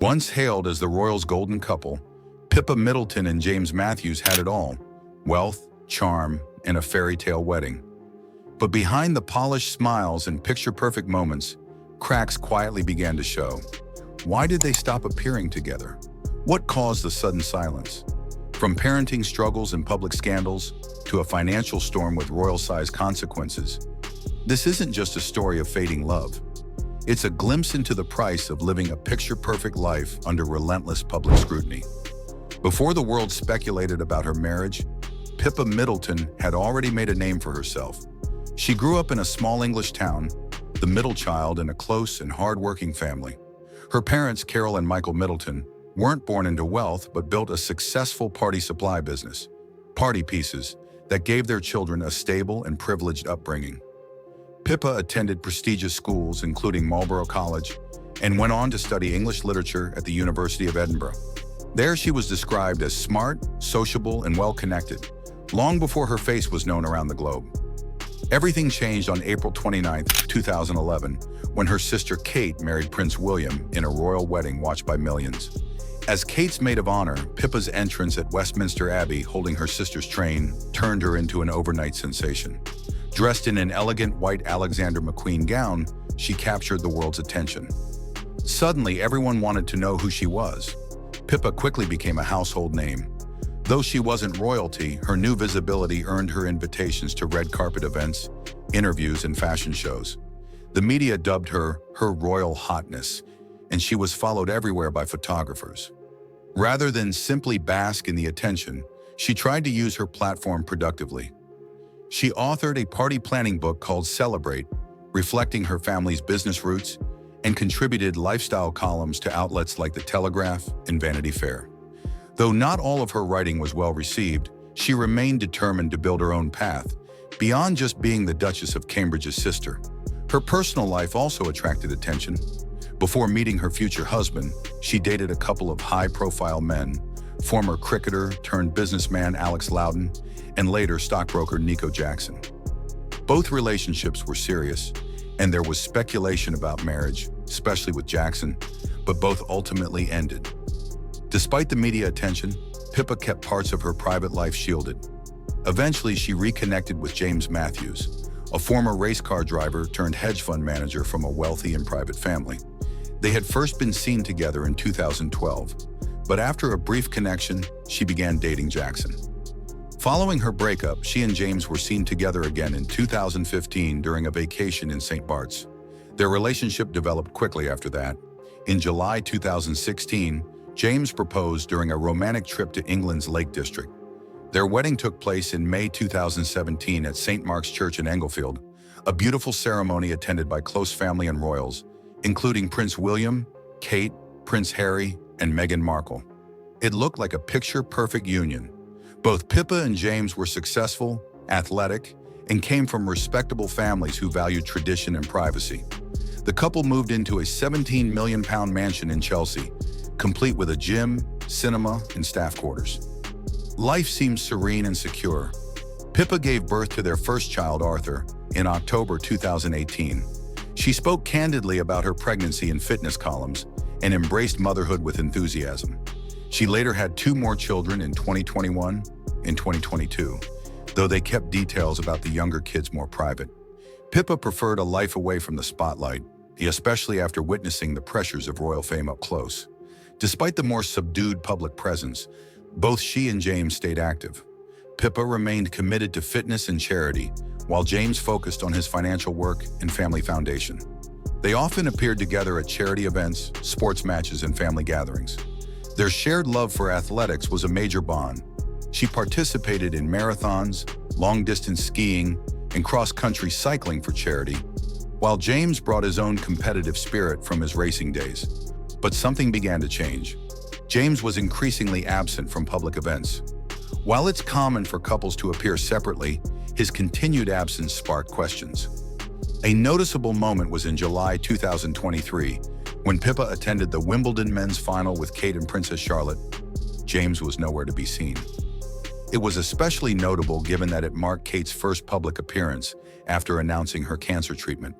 Once hailed as the royals' golden couple, Pippa Middleton and James Matthews had it all: wealth, charm, and a fairy tale wedding. But behind the polished smiles and picture-perfect moments, cracks quietly began to show. Why did they stop appearing together? What caused the sudden silence? From parenting struggles and public scandals to a financial storm with royal-sized consequences, this isn't just a story of fading love. It's a glimpse into the price of living a picture-perfect life under relentless public scrutiny. Before the world speculated about her marriage, Pippa Middleton had already made a name for herself. She grew up in a small English town, the middle child in a close and hard-working family. Her parents, Carol and Michael Middleton, weren't born into wealth but built a successful party supply business, Party Pieces, that gave their children a stable and privileged upbringing. Pippa attended prestigious schools, including Marlborough College, and went on to study English literature at the University of Edinburgh. There she was described as smart, sociable, and well-connected, long before her face was known around the globe. Everything changed on April 29, 2011, when her sister Kate married Prince William in a royal wedding watched by millions. As Kate's maid of honor, Pippa's entrance at Westminster Abbey holding her sister's train turned her into an overnight sensation. Dressed in an elegant white Alexander McQueen gown, she captured the world's attention. Suddenly, everyone wanted to know who she was. Pippa quickly became a household name. Though she wasn't royalty, her new visibility earned her invitations to red carpet events, interviews, and fashion shows. The media dubbed her royal hotness, and she was followed everywhere by photographers. Rather than simply bask in the attention, she tried to use her platform productively. She authored a party planning book called Celebrate, reflecting her family's business roots, and contributed lifestyle columns to outlets like The Telegraph and Vanity Fair. Though not all of her writing was well received, she remained determined to build her own path, beyond just being the Duchess of Cambridge's sister. Her personal life also attracted attention. Before meeting her future husband, she dated a couple of high-profile men, former cricketer turned businessman Alex Loudon, and later stockbroker Nico Jackson. Both relationships were serious, and there was speculation about marriage, especially with Jackson, but both ultimately ended. Despite the media attention, Pippa kept parts of her private life shielded. Eventually, she reconnected with James Matthews, a former race car driver turned hedge fund manager from a wealthy and private family. They had first been seen together in 2012, but after a brief connection, she began dating Jackson. Following her breakup, she and James were seen together again in 2015 during a vacation in St. Bart's. Their relationship developed quickly after that. In July 2016, James proposed during a romantic trip to England's Lake District. Their wedding took place in May 2017 at St. Mark's Church in Englefield, a beautiful ceremony attended by close family and royals, including Prince William, Kate, Prince Harry, and Meghan Markle. It looked like a picture-perfect union. Both Pippa and James were successful, athletic, and came from respectable families who valued tradition and privacy. The couple moved into a £17 million mansion in Chelsea, complete with a gym, cinema, and staff quarters. Life seemed serene and secure. Pippa gave birth to their first child, Arthur, in October 2018. She spoke candidly about her pregnancy in fitness columns and embraced motherhood with enthusiasm. She later had 2 more children in 2021 and 2022, though they kept details about the younger kids more private. Pippa preferred a life away from the spotlight, especially after witnessing the pressures of royal fame up close. Despite the more subdued public presence, both she and James stayed active. Pippa remained committed to fitness and charity, while James focused on his financial work and family foundation. They often appeared together at charity events, sports matches, and family gatherings. Their shared love for athletics was a major bond. She participated in marathons, long-distance skiing, and cross-country cycling for charity, while James brought his own competitive spirit from his racing days. But something began to change. James was increasingly absent from public events. While it's common for couples to appear separately, his continued absence sparked questions. A noticeable moment was in July 2023, when Pippa attended the Wimbledon men's final with Kate and Princess Charlotte. James was nowhere to be seen. It was especially notable given that it marked Kate's first public appearance after announcing her cancer treatment.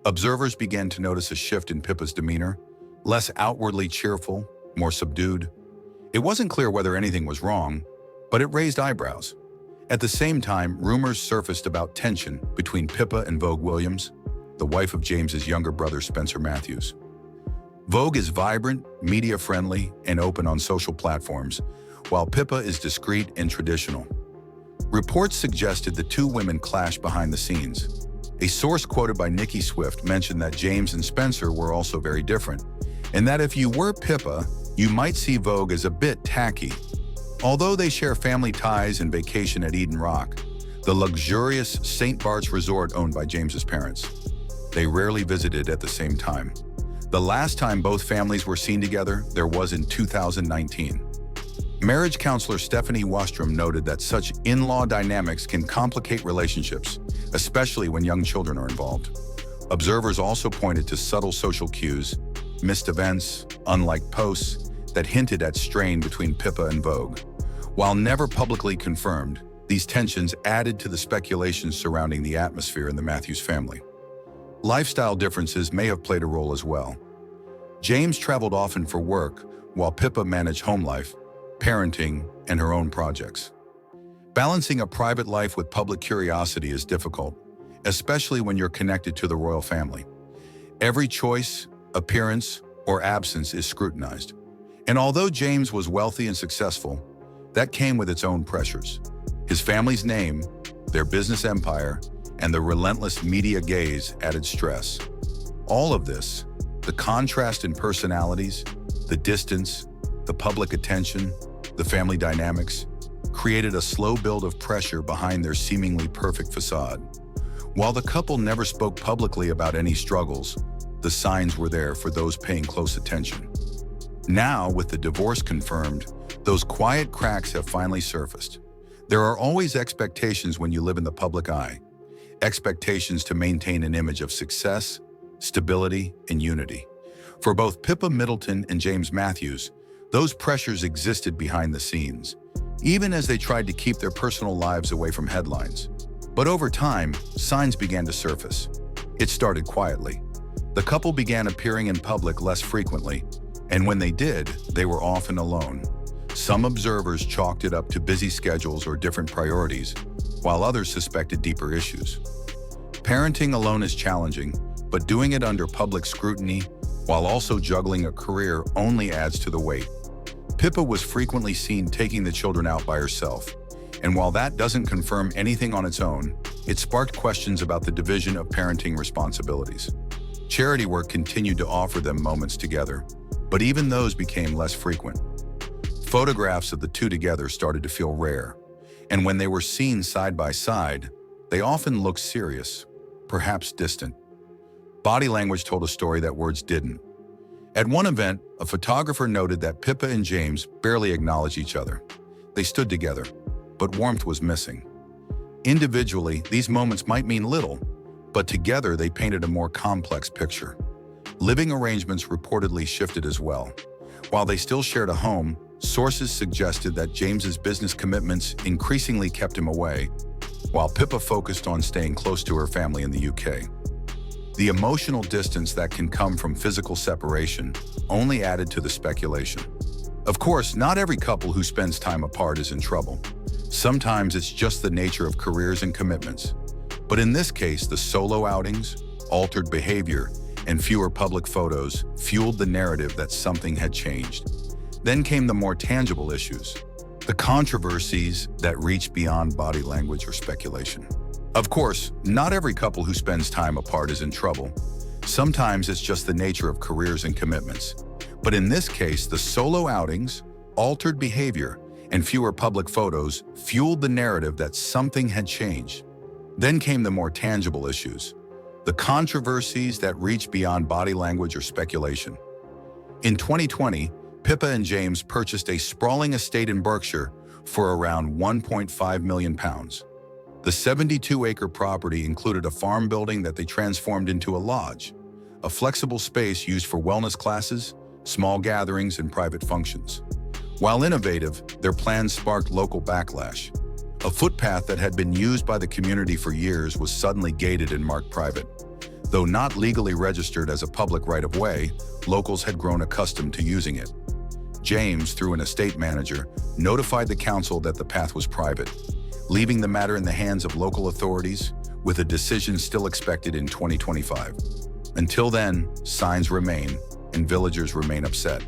Observers began to notice a shift in Pippa's demeanor, less outwardly cheerful, more subdued. It wasn't clear whether anything was wrong, but it raised eyebrows. At the same time, rumors surfaced about tension between Pippa and Vogue Williams, the wife of James's younger brother Spencer Matthews. Vogue is vibrant, media-friendly, and open on social platforms, while Pippa is discreet and traditional. Reports suggested the two women clashed behind the scenes. A source quoted by Nicki Swift mentioned that James and Spencer were also very different, and that if you were Pippa, you might see Vogue as a bit tacky. Although they share family ties and vacation at Eden Rock, the luxurious St. Bart's resort owned by James's parents, they rarely visited at the same time. The last time both families were seen together, there was in 2019. Marriage counselor Stephanie Wastrom noted that such in-law dynamics can complicate relationships, especially when young children are involved. Observers also pointed to subtle social cues, missed events, unliked posts, that hinted at strain between Pippa and Vogue. While never publicly confirmed, these tensions added to the speculation surrounding the atmosphere in the Matthews family. Lifestyle differences may have played a role as well. James traveled often for work, while Pippa managed home life, parenting, and her own projects. Balancing a private life with public curiosity is difficult, especially when you're connected to the royal family. Every choice, appearance, or absence is scrutinized. And although James was wealthy and successful, that came with its own pressures. His family's name, their business empire, and the relentless media gaze added stress. All of this, the contrast in personalities, the distance, the public attention, the family dynamics, created a slow build of pressure behind their seemingly perfect facade. While the couple never spoke publicly about any struggles, the signs were there for those paying close attention. Now, with the divorce confirmed, those quiet cracks have finally surfaced. There are always expectations when you live in the public eye. Expectations to maintain an image of success, stability, and unity. For both Pippa Middleton and James Matthews, those pressures existed behind the scenes, even as they tried to keep their personal lives away from headlines. But over time, signs began to surface. It started quietly. The couple began appearing in public less frequently, and when they did, they were often alone. Some observers chalked it up to busy schedules or different priorities, while others suspected deeper issues. Parenting alone is challenging, but doing it under public scrutiny while also juggling a career only adds to the weight. Pippa was frequently seen taking the children out by herself, and while that doesn't confirm anything on its own, it sparked questions about the division of parenting responsibilities. Charity work continued to offer them moments together, but even those became less frequent. Photographs of the two together started to feel rare, and when they were seen side by side, they often looked serious, perhaps distant. Body language told a story that words didn't. At one event, a photographer noted that Pippa and James barely acknowledged each other. They stood together, but warmth was missing. Individually, these moments might mean little, but together they painted a more complex picture. Living arrangements reportedly shifted as well. While they still shared a home, sources suggested that James's business commitments increasingly kept him away, while Pippa focused on staying close to her family in the UK. The emotional distance that can come from physical separation only added to the speculation. Of course, not every couple who spends time apart is in trouble. Sometimes it's just the nature of careers and commitments. But in this case, the solo outings, altered behavior, and fewer public photos fueled the narrative that something had changed. Then came the more tangible issues, the controversies that reached beyond body language or speculation. Of course, not every couple who spends time apart is in trouble. Sometimes it's just the nature of careers and commitments. But in this case, the solo outings, altered behavior, and fewer public photos fueled the narrative that something had changed. Then came the more tangible issues, the controversies that reached beyond body language or speculation. In 2020, Pippa and James purchased a sprawling estate in Berkshire for around £1.5 million. The 72-acre property included a farm building that they transformed into a lodge, a flexible space used for wellness classes, small gatherings, and private functions. While innovative, their plans sparked local backlash. A footpath that had been used by the community for years was suddenly gated and marked private. Though not legally registered as a public right-of-way, locals had grown accustomed to using it. James, through an estate manager, notified the council that the path was private, leaving the matter in the hands of local authorities, with a decision still expected in 2025. Until then, signs remain, and villagers remain upset.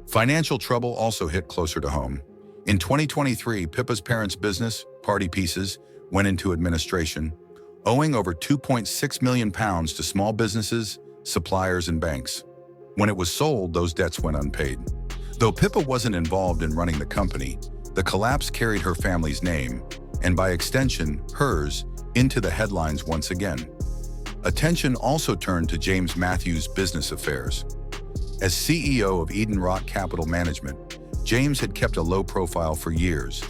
Financial trouble also hit closer to home. In 2023, Pippa's parents' business, Party Pieces, went into administration, owing over £2.6 million to small businesses, suppliers, and banks. When it was sold, those debts went unpaid. Though Pippa wasn't involved in running the company, the collapse carried her family's name, and by extension, hers, into the headlines once again. Attention also turned to James Matthews' business affairs. As CEO of Eden Rock Capital Management, James had kept a low profile for years,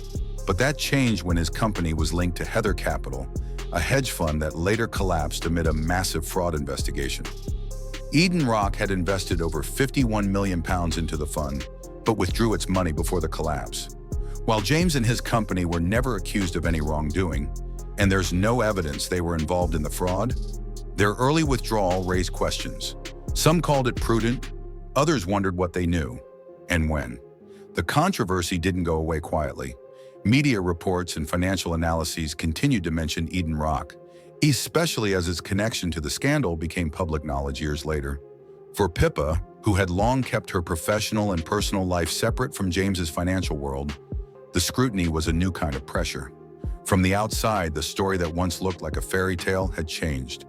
but that changed when his company was linked to Heather Capital, a hedge fund that later collapsed amid a massive fraud investigation. Eden Rock had invested over £51 million into the fund, but withdrew its money before the collapse. While James and his company were never accused of any wrongdoing, and there's no evidence they were involved in the fraud, their early withdrawal raised questions. Some called it prudent, others wondered what they knew, and when. The controversy didn't go away quietly. Media reports and financial analyses continued to mention Eden Rock, especially as its connection to the scandal became public knowledge years later. For Pippa, who had long kept her professional and personal life separate from James's financial world, the scrutiny was a new kind of pressure. From the outside, the story that once looked like a fairy tale had changed.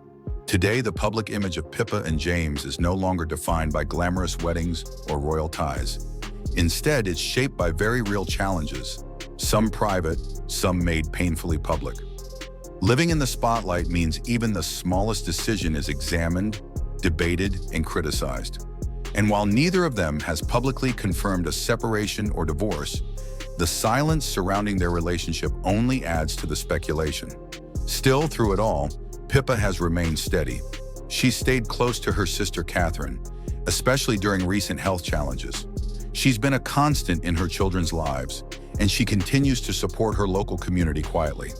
Today, the public image of Pippa and James is no longer defined by glamorous weddings or royal ties. Instead, it's shaped by very real challenges, some private, some made painfully public. Living in the spotlight means even the smallest decision is examined, debated, and criticized. And while neither of them has publicly confirmed a separation or divorce, the silence surrounding their relationship only adds to the speculation. Still, through it all, Pippa has remained steady. She stayed close to her sister Catherine, especially during recent health challenges. She's been a constant in her children's lives, and she continues to support her local community quietly.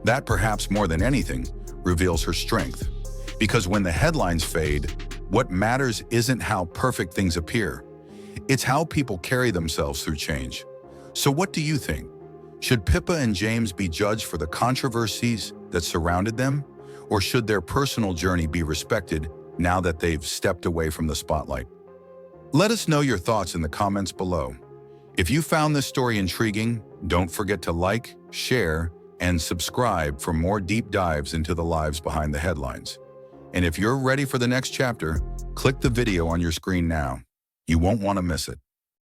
That, perhaps more than anything, reveals her strength. Because when the headlines fade, what matters isn't how perfect things appear. It's how people carry themselves through change. So what do you think? Should Pippa and James be judged for the controversies that surrounded them? Or should their personal journey be respected now that they've stepped away from the spotlight? Let us know your thoughts in the comments below. If you found this story intriguing, don't forget to like, share, and subscribe for more deep dives into the lives behind the headlines. And if you're ready for the next chapter, click the video on your screen now. You won't want to miss it.